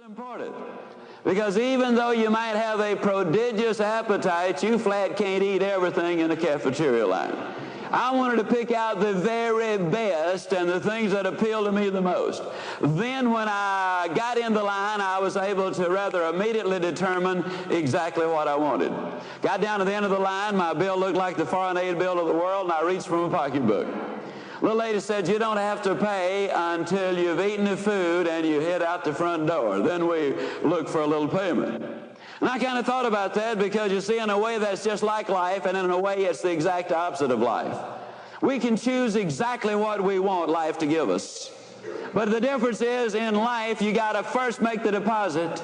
important, because even though you might have a prodigious appetite, you flat can't eat everything in the cafeteria line. I wanted to pick out the very best and the things that appealed to me the most. Then when I got in the line, I was able to rather immediately determine exactly what I wanted. Got down to the end of the line, my bill looked like the foreign aid bill of the world, and I reached for my pocketbook. The little lady said, "You don't have to pay until you've eaten the food and you head out the front door. Then we look for a little payment." And I kind of thought about that, because you see, in a way that's just like life, and in a way it's the exact opposite of life. We can choose exactly what we want life to give us. But the difference is, in life, you got to first make the deposit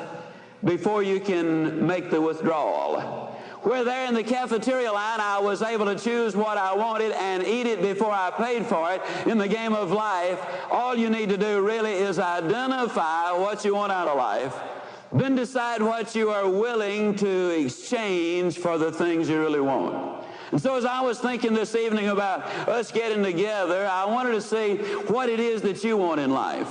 before you can make the withdrawal. Where there in the cafeteria line, I was able to choose what I wanted and eat it before I paid for it. In the game of life, all you need to do really is identify what you want out of life, then decide what you are willing to exchange for the things you really want. And so as I was thinking this evening about us getting together, I wanted to see what it is that you want in life.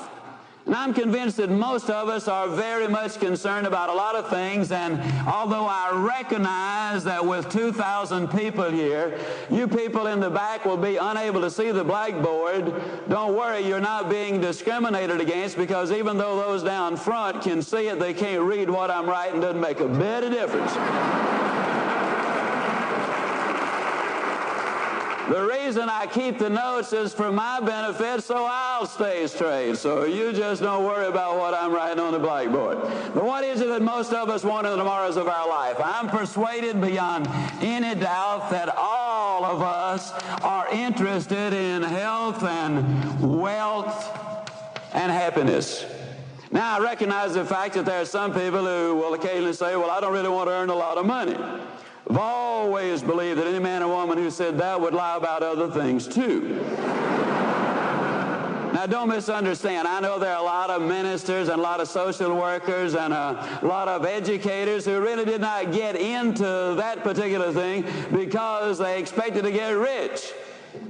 And I'm convinced that most of us are very much concerned about a lot of things, and although I recognize that with 2,000 people here, you people in the back will be unable to see the blackboard, don't worry, you're not being discriminated against, because even though those down front can see it, they can't read what I'm writing. Doesn't make a bit of difference. The reason I keep the notes is for my benefit, so I'll stay straight. So you just don't worry about what I'm writing on the blackboard. But what is it that most of us want in the tomorrows of our life? I'm persuaded beyond any doubt that all of us are interested in health and wealth and happiness. Now, I recognize the fact that there are some people who will occasionally say, "Well, I don't really want to earn a lot of money." I've always believed that any man or woman who said that would lie about other things too. Now, don't misunderstand. I know there are a lot of ministers and a lot of social workers and a lot of educators who really did not get into that particular thing because they expected to get rich.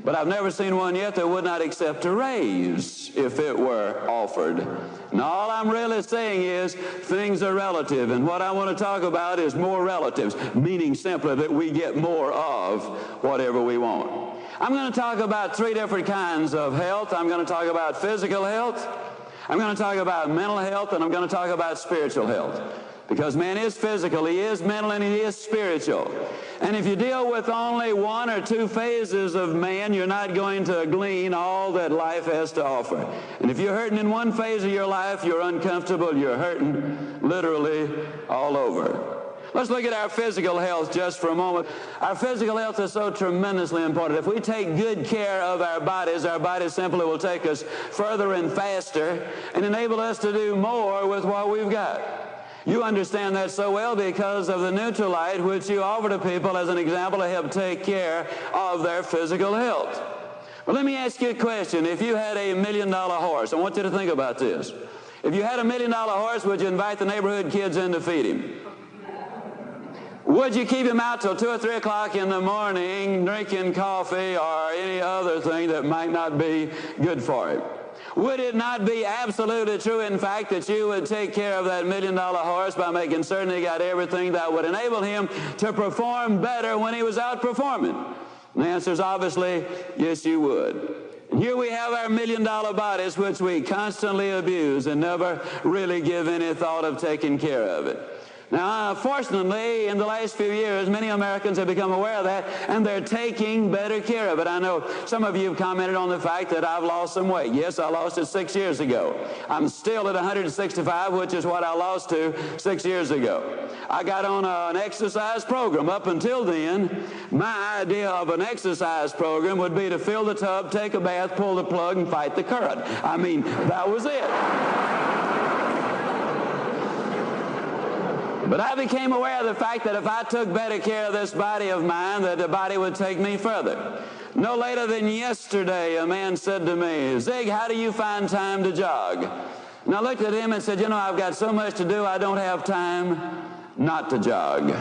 But I've never seen one yet that would not accept a raise if it were offered. And all I'm really saying is things are relative, and what I want to talk about is more relatives, meaning simply that we get more of whatever we want. I'm going to talk about three different kinds of health. I'm going to talk about physical health, I'm going to talk about mental health, and I'm going to talk about spiritual health. Because man is physical, he is mental, and he is spiritual. And if you deal with only one or two phases of man, you're not going to glean all that life has to offer. And if you're hurting in one phase of your life, you're uncomfortable, you're hurting literally all over. Let's look at our physical health just for a moment. Our physical health is so tremendously important. If we take good care of our bodies simply will take us further and faster and enable us to do more with what we've got. You understand that so well because of the Nutrilite, which you offer to people as an example to help take care of their physical health. Well, let me ask you a question. If you had $1 million horse, I want you to think about this. If you had $1 million horse, would you invite the neighborhood kids in to feed him? Would you keep him out till 2 or 3 o'clock in the morning drinking coffee or any other thing that might not be good for him? Would it not be absolutely true, in fact, that you would take care of that $1 million horse by making certain he got everything that would enable him to perform better when he was out performing? And the answer is obviously, yes, you would. And here we have our $1 million bodies, which we constantly abuse and never really give any thought of taking care of it. Now, fortunately, in the last few years, many Americans have become aware of that, and they're taking better care of it. I know some of you have commented on the fact that I've lost some weight. Yes, I lost it 6 years ago. I'm still at 165, which is what I lost to 6 years ago. I got on an exercise program. Up until then, my idea of an exercise program would be to fill the tub, take a bath, pull the plug, and fight the current. I mean, that was it. But I became aware of the fact that if I took better care of this body of mine, that the body would take me further. No later than yesterday, a man said to me, "Zig, how do you find time to jog?" And I looked at him and said, "You know, I've got so much to do, I don't have time not to jog."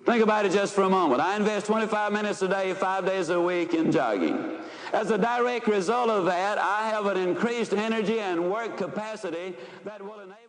Think about it just for a moment. I invest 25 minutes a day, 5 days a week in jogging. As a direct result of that, I have an increased energy and work capacity that will enable